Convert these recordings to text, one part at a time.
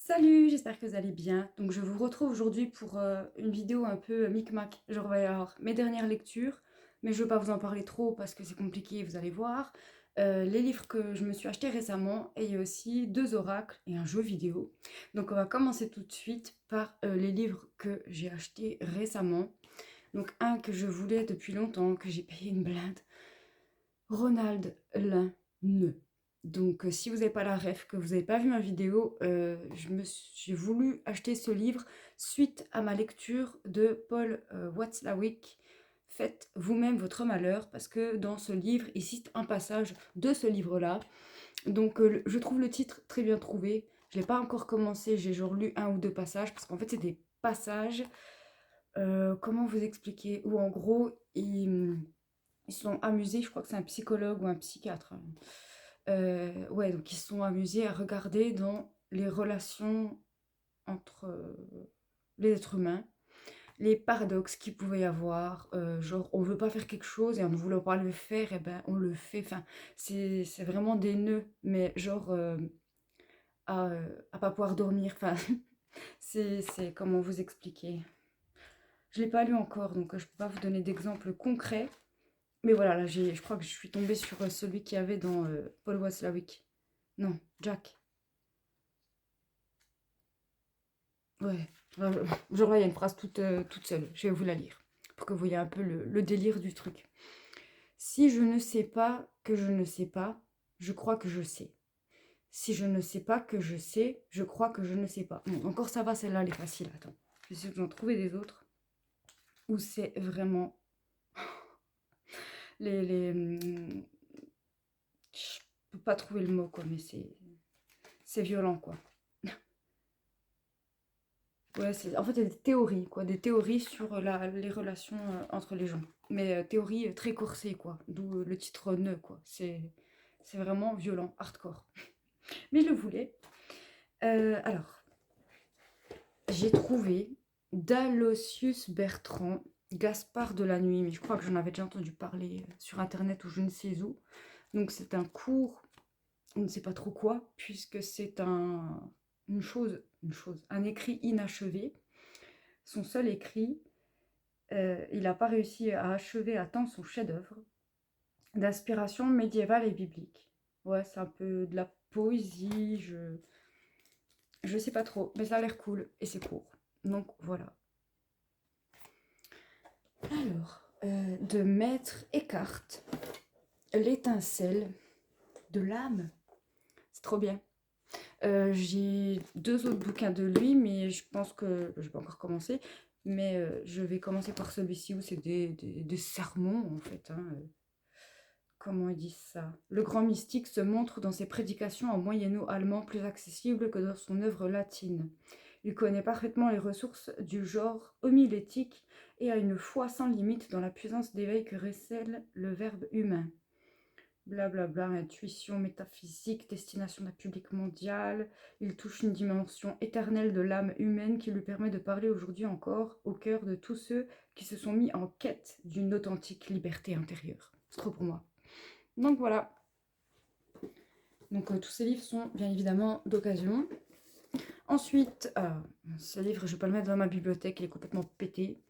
Salut, j'espère que vous allez bien. Donc je vous retrouve aujourd'hui pour une vidéo un peu micmac. Genre, il va y avoir mes dernières lectures, mais je ne veux pas vous en parler trop parce que c'est compliqué, vous allez voir. Les livres que je me suis achetés récemment et il y a aussi deux oracles et un jeu vidéo. Donc on va commencer tout de suite par les livres que j'ai achetés récemment. Donc un que je voulais depuis longtemps, que j'ai payé une blinde. Ronald Linne. Donc, si vous n'avez pas la ref, que vous n'avez pas vu ma vidéo, j'ai voulu acheter ce livre suite à ma lecture de Paul Watzlawick. Faites vous-même votre malheur, parce que dans ce livre, il cite un passage de ce livre-là. Donc, je trouve le titre très bien trouvé. Je ne l'ai pas encore commencé, j'ai genre lu un ou deux passages, parce qu'en fait, c'est des passages, comment vous expliquer, où en gros, ils sont amusés, je crois que c'est un psychologue ou un psychiatre. Ouais, donc ils se sont amusés à regarder dans les relations entre les êtres humains, les paradoxes qu'il pouvait y avoir, genre on veut pas faire quelque chose et en ne voulant pas le faire, et ben on le fait. Enfin, c'est vraiment des nœuds, mais genre à pas pouvoir dormir. Enfin, c'est comment vous expliquer. Je l'ai pas lu encore, donc je peux pas vous donner d'exemples concrets. Mais voilà, là, je crois que je suis tombée sur celui qu'il y avait dans Paul Watzlawick. Non, Jack. Ouais. Genre là, il y a une phrase toute seule. Je vais vous la lire pour que vous voyez un peu le délire du truc. Si je ne sais pas que je ne sais pas, je crois que je sais. Si je ne sais pas que je sais, je crois que je ne sais pas. Bon, encore ça va, celle-là, elle est facile. Attends. Je vais essayer d'en trouver des autres où c'est vraiment les. Je peux pas trouver le mot, quoi, mais c'est violent, quoi. Ouais, en fait, il y a des théories, quoi, des théories sur les relations entre les gens. Mais théories très corsées, quoi, d'où le titre ne, quoi. C'est vraiment violent, hardcore. Mais je le voulais. Alors, j'ai trouvé d'Aloysius Bertrand, Gaspard de la nuit, mais je crois que j'en avais déjà entendu parler sur Internet ou je ne sais où. Donc c'est un cours, on ne sait pas trop quoi, puisque c'est un écrit inachevé. Son seul écrit. Il n'a pas réussi à achever à temps son chef-d'œuvre d'inspiration médiévale et biblique. Ouais, c'est un peu de la poésie, je sais pas trop, mais ça a l'air cool et c'est court. Donc voilà. Alors, de Maître Eckhart, l'étincelle de l'âme. C'est trop bien. J'ai deux autres bouquins de lui, mais je pense que je vais pas encore commencer. Mais je vais commencer par celui-ci où c'est des sermons en fait. Hein. Comment ils disent ça? Le grand mystique se montre dans ses prédications en moyenno-allemand plus accessible que dans son œuvre latine. Il connaît parfaitement les ressources du genre homilétique et a une foi sans limite dans la puissance d'éveil que récèle le verbe humain. Blablabla, intuition, métaphysique, destination d'un public mondial. Il touche une dimension éternelle de l'âme humaine qui lui permet de parler aujourd'hui encore au cœur de tous ceux qui se sont mis en quête d'une authentique liberté intérieure. C'est trop pour moi. Donc voilà. Donc tous ces livres sont bien évidemment d'occasion. Ensuite, ce livre, je vais pas le mettre dans ma bibliothèque, il est complètement pété.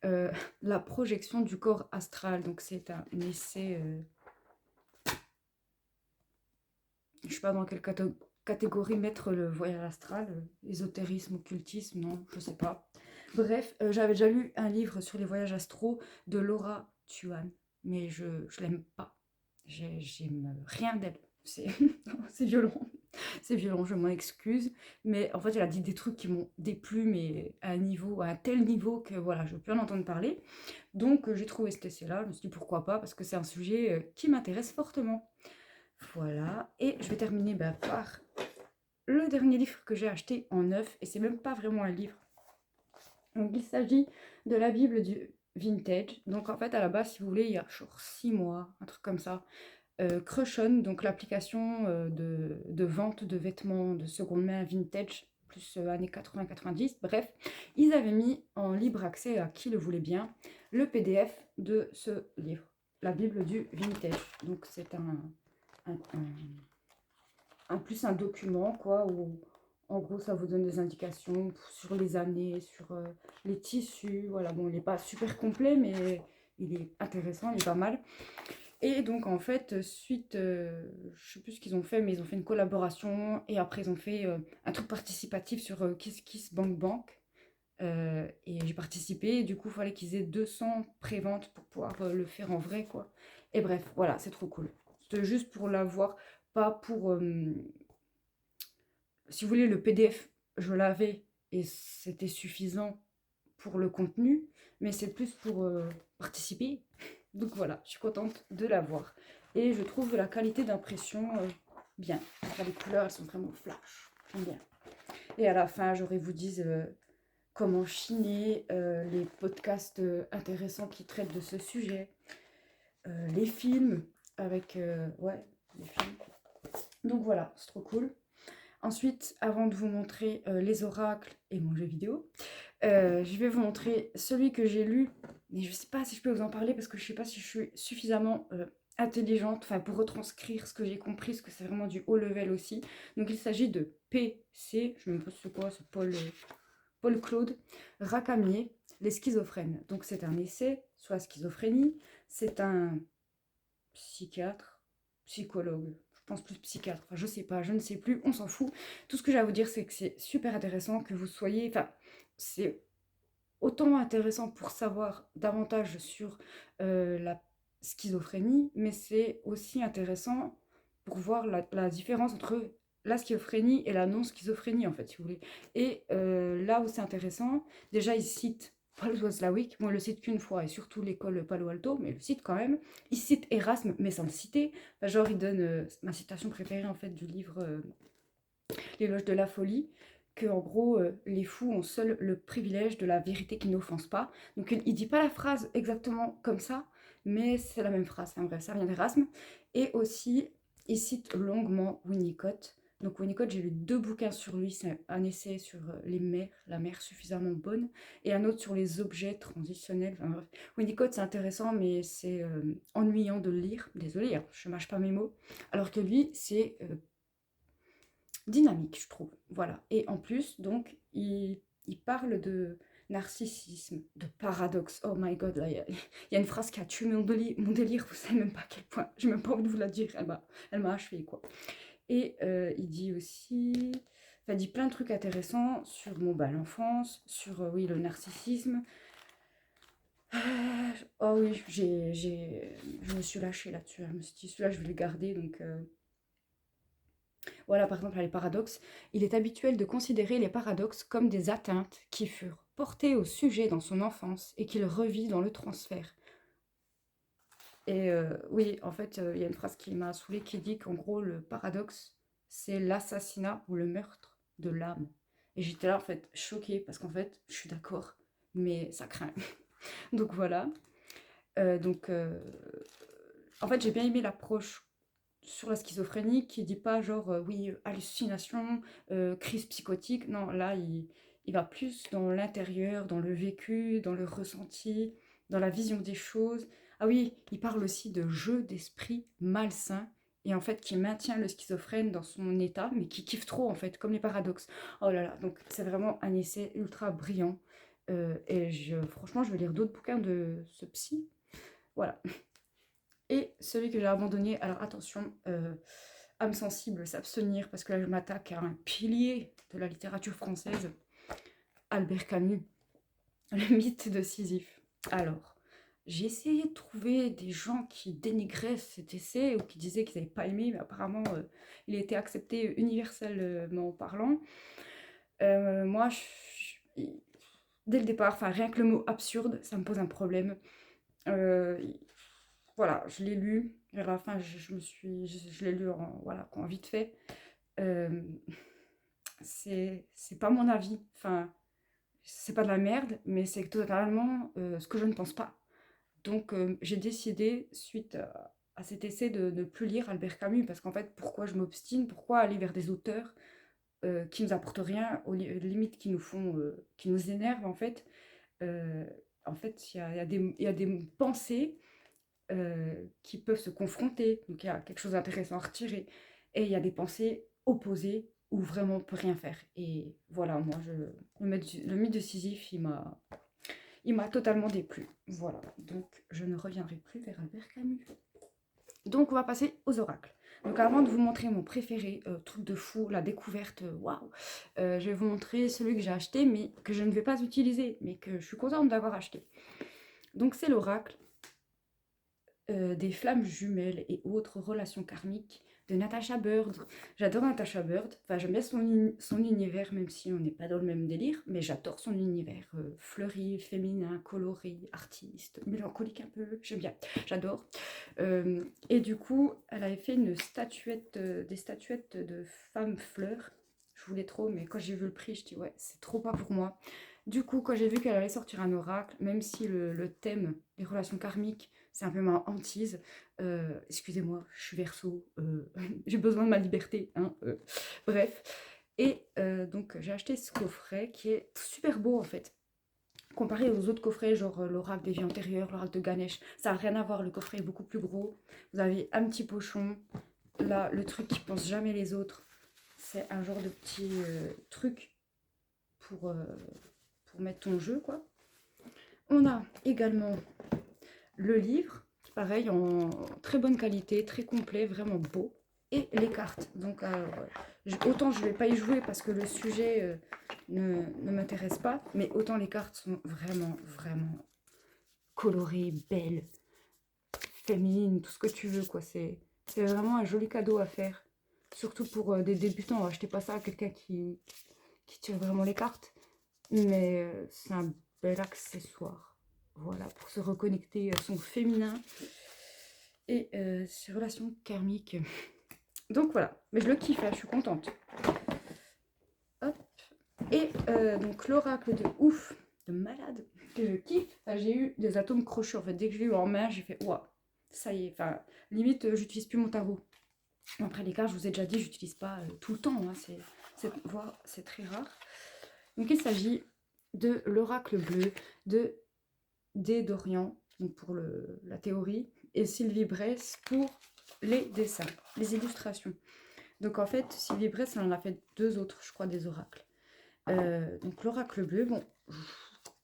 La projection du corps astral. Donc c'est un essai, je sais pas dans quelle catégorie mettre le voyage astral, ésotérisme, occultisme, non, je sais pas. Bref, j'avais déjà lu un livre sur les voyages astraux de Laura Tuan, mais je l'aime pas. J'aime rien d'elle. C'est c'est violent. C'est violent, je m'en excuse. Mais en fait, elle a dit des trucs qui m'ont déplu, mais à un tel niveau que voilà, je ne veux plus en entendre parler. Donc, j'ai trouvé cet essai-là. Je me suis dit pourquoi pas, parce que c'est un sujet qui m'intéresse fortement. Voilà. Et je vais terminer par le dernier livre que j'ai acheté en neuf. Et c'est même pas vraiment un livre. Donc, il s'agit de la Bible du vintage. Donc, en fait, à la base, si vous voulez, il y a genre 6 mois, un truc comme ça. Crushon, donc l'application de vente de vêtements de seconde main vintage, plus années 80-90, bref, ils avaient mis en libre accès à qui le voulait bien le PDF de ce livre, la Bible du vintage. Donc c'est un plus un document, quoi, où En gros, ça vous donne des indications sur les années, sur les tissus. Voilà, bon, il n'est pas super complet, mais il est intéressant, il est pas mal. Et donc, en fait, suite, je sais plus ce qu'ils ont fait, mais ils ont fait une collaboration. Et après, ils ont fait un truc participatif sur Kiss Kiss Bank Bank. Et j'ai participé. Et du coup, il fallait qu'ils aient 200 préventes pour pouvoir le faire en vrai, quoi. Et bref, voilà, c'est trop cool. C'était juste pour l'avoir, pas pour... si vous voulez, le PDF, je l'avais et c'était suffisant pour le contenu, mais c'est plus pour participer. Donc voilà, je suis contente de l'avoir. Et je trouve la qualité d'impression bien. Enfin, les couleurs, elles sont vraiment flash. J'aime bien. Et à la fin, j'aurais vous dise comment chiner, les podcasts intéressants qui traitent de ce sujet, les films avec... ouais, les films. Donc voilà, c'est trop cool. Ensuite, avant de vous montrer les oracles et mon jeu vidéo, je vais vous montrer celui que j'ai lu. Mais je ne sais pas si je peux vous en parler parce que je ne sais pas si je suis suffisamment intelligente pour retranscrire ce que j'ai compris, parce que c'est vraiment du haut level aussi. Donc il s'agit de PC, je me pose c'est quoi, c'est Paul Claude Racamier, Les schizophrènes. Donc c'est un essai sur la schizophrénie. C'est un psychiatre, psychologue, je pense plus psychiatre, enfin je sais pas, je ne sais plus, on s'en fout. Tout ce que j'ai à vous dire, c'est que c'est super intéressant que vous soyez, enfin c'est autant intéressant pour savoir davantage sur la schizophrénie, mais c'est aussi intéressant pour voir la différence entre la schizophrénie et la non-schizophrénie, en fait, si vous voulez. Et là où c'est intéressant, déjà, il cite Paul Watzlawick, moi, il le cite qu'une fois, et surtout l'école Palo Alto, mais il le cite quand même. Il cite Erasme, mais sans le citer. Enfin, genre, il donne ma citation préférée, en fait, du livre L'éloge de la folie, que en gros les fous ont seul le privilège de la vérité qui n'offense pas. Donc il dit pas la phrase exactement comme ça, mais c'est la même phrase. Enfin bref, ça vient d'Erasme. Et aussi, il cite longuement Winnicott. Donc Winnicott, j'ai lu 2 bouquins sur lui, c'est un essai sur les mers, la mer suffisamment bonne, et un autre sur les objets transitionnels. Enfin, bref. Winnicott, c'est intéressant, mais c'est ennuyant de le lire. Désolée, hein, je mâche pas mes mots. Alors que lui, c'est dynamique, je trouve. Voilà. Et en plus, donc, il parle de narcissisme, de paradoxe. Oh my god, là, il y a une phrase qui a tué mon délire, vous savez même pas à quel point. J'ai même pas envie de vous la dire, elle m'a achevé, quoi. Et il dit aussi... Enfin, il dit plein de trucs intéressants sur bon, l'enfance, sur oui, le narcissisme. Oh oui, je me suis lâchée là-dessus. Je me suis dit, celui-là, je vais le garder, donc... Voilà, par exemple, les paradoxes. Il est habituel de considérer les paradoxes comme des atteintes qui furent portées au sujet dans son enfance et qu'il revit dans le transfert. Et oui, en fait, il y a une phrase qui m'a saoulée qui dit qu'en gros, le paradoxe, c'est l'assassinat ou le meurtre de l'âme. Et j'étais là, en fait, choquée, parce qu'en fait, je suis d'accord, mais ça craint. Donc voilà. Donc, en fait, j'ai bien aimé l'approche sur la schizophrénie qui dit pas genre oui, hallucination, crise psychotique. Non, là, il va plus dans l'intérieur, dans le vécu, dans le ressenti, dans la vision des choses. Ah oui, il parle aussi de jeu d'esprit malsain et en fait qui maintient le schizophrène dans son état, mais qui kiffe trop en fait, comme les paradoxes. Oh là là, donc c'est vraiment un essai ultra brillant. Et franchement, je vais lire d'autres bouquins de ce psy. Voilà. Et celui que j'ai abandonné, alors attention, âme sensible, s'abstenir, parce que là je m'attaque à un pilier de la littérature française, Albert Camus, le mythe de Sisyphe. Alors, j'ai essayé de trouver des gens qui dénigraient cet essai ou qui disaient qu'ils n'avaient pas aimé, mais apparemment il a été accepté universellement parlant. Moi, dès le départ, rien que le mot absurde, ça me pose un problème. Euh, voilà, je l'ai lu. Et à la fin, je l'ai lu en vite fait. Euh, c'est pas mon avis. Enfin, c'est pas de la merde, mais c'est totalement ce que je ne pense pas. Donc, j'ai décidé, suite à cet essai, de ne plus lire Albert Camus, parce qu'en fait, pourquoi je m'obstine? Pourquoi aller vers des auteurs qui nous apportent rien, aux limites qui nous font, qui nous énervent, en fait? Euh, en fait, il y a des pensées qui peuvent se confronter. Donc il y a quelque chose d'intéressant à retirer. Et il y a des pensées opposées ou vraiment on peut rien faire. Et voilà, moi, le mythe de Sisyphe, il m'a totalement déplu. Voilà, donc je ne reviendrai plus vers Albert Camus. Donc on va passer aux oracles. Donc avant de vous montrer mon préféré, truc de fou, la découverte, waouh, je vais vous montrer celui que j'ai acheté, mais que je ne vais pas utiliser, mais que je suis contente d'avoir acheté. Donc c'est l'oracle des flammes jumelles et autres relations karmiques de Natasha Bird. J'adore Natasha Bird, enfin j'aime bien son univers, même si on n'est pas dans le même délire, mais j'adore son univers fleuri, féminin, coloré, artiste, mélancolique un peu, j'aime bien, j'adore. Et du coup, elle avait fait une statuette, des statuettes de femmes fleurs. Je voulais trop, mais quand j'ai vu le prix, je dis ouais, c'est trop pas pour moi. Du coup, quand j'ai vu qu'elle allait sortir un oracle, même si le thème des relations karmiques, c'est un peu ma hantise, excusez-moi, je suis Verseau, j'ai besoin de ma liberté, hein, bref. Et donc, j'ai acheté ce coffret qui est super beau en fait. Comparé aux autres coffrets, genre l'oracle des vies antérieures, l'oracle de Ganesh, ça n'a rien à voir, le coffret est beaucoup plus gros. Vous avez un petit pochon, là, le truc qui pense jamais les autres, c'est un genre de petit truc pour mettre ton jeu, quoi. On a également le livre, pareil, en très bonne qualité, très complet, vraiment beau. Et les cartes. Donc, autant je ne vais pas y jouer parce que le sujet ne m'intéresse pas, mais autant les cartes sont vraiment, vraiment colorées, belles, féminines, tout ce que tu veux, quoi. C'est vraiment un joli cadeau à faire. Surtout pour des débutants. Achetez pas ça à quelqu'un qui tire vraiment les cartes. Mais c'est un bel accessoire. Voilà, pour se reconnecter à son féminin et ses relations karmiques. Donc voilà, mais je le kiffe, hein, je suis contente. Hop. Et donc l'oracle de ouf, de malade, que je kiffe. Enfin, j'ai eu des atomes crochus en fait. Dès que je l'ai eu en main, j'ai fait waouh, ça y est. Enfin, limite, j'utilise plus mon tarot. Après les cartes, je vous ai déjà dit, j'utilise pas tout le temps. Hein, c'est très rare. Donc il s'agit de l'oracle bleu de D. Dorian, donc pour la théorie, et Sylvie Bresse pour les dessins, les illustrations. Donc en fait, Sylvie Bresse, elle en a fait 2 autres, je crois, des oracles. Donc l'oracle bleu, bon,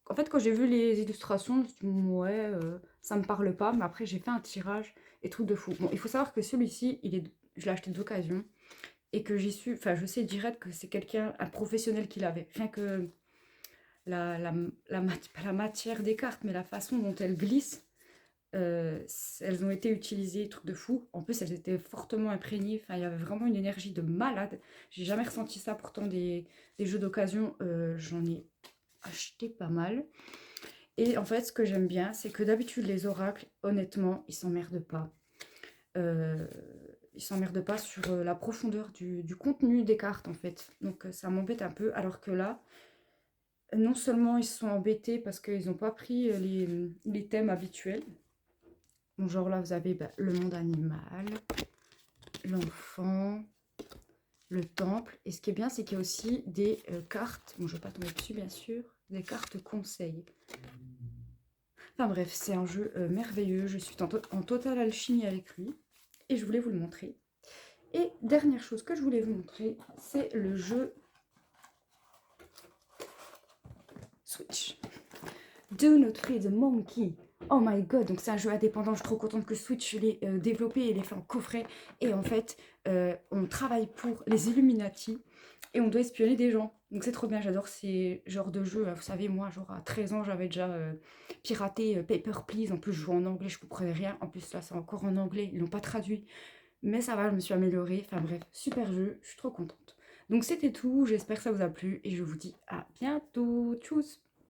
en fait quand j'ai vu les illustrations, je me suis dit, ouais, ça me parle pas, mais après j'ai fait un tirage et truc de fou. Bon, il faut savoir que celui-ci, je l'ai acheté d'occasion, et que je sais direct que c'est quelqu'un, un professionnel qui l'avait. Rien que pas la matière des cartes, mais la façon dont elles glissent, elles ont été utilisées, truc de fou. En plus, elles étaient fortement imprégnées. Enfin, il y avait vraiment une énergie de malade. J'ai jamais ressenti ça. Pourtant, des jeux d'occasion, j'en ai acheté pas mal. Et en fait, ce que j'aime bien, c'est que d'habitude, les oracles, honnêtement, ils s'emmerdent pas. Ils s'emmerdent pas sur la profondeur du contenu des cartes, en fait. Donc, ça m'embête un peu. Alors que là, non seulement ils se sont embêtés parce qu'ils n'ont pas pris les thèmes habituels. Bon, genre là, vous avez le monde animal, l'enfant, le temple. Et ce qui est bien, c'est qu'il y a aussi des cartes. Bon, je ne vais pas tomber dessus, bien sûr. Des cartes conseils. Enfin bref, c'est un jeu merveilleux. Je suis en totale alchimie avec lui. Et je voulais vous le montrer. Et dernière chose que je voulais vous montrer, c'est le jeu Switch. Do not feed the monkey. Oh my god, donc c'est un jeu indépendant, je suis trop contente que Switch l'ait développé et l'ait fait en coffret. Et en fait, on travaille pour les Illuminati et on doit espionner des gens. Donc c'est trop bien, j'adore ces genres de jeux. Vous savez, moi, genre à 13 ans, j'avais déjà piraté Paper Please. En plus, je jouais en anglais, je comprenais rien. En plus, là, c'est encore en anglais, ils l'ont pas traduit. Mais ça va, je me suis améliorée. Enfin bref, super jeu, je suis trop contente. Donc c'était tout, j'espère que ça vous a plu et je vous dis à bientôt. Tchuss!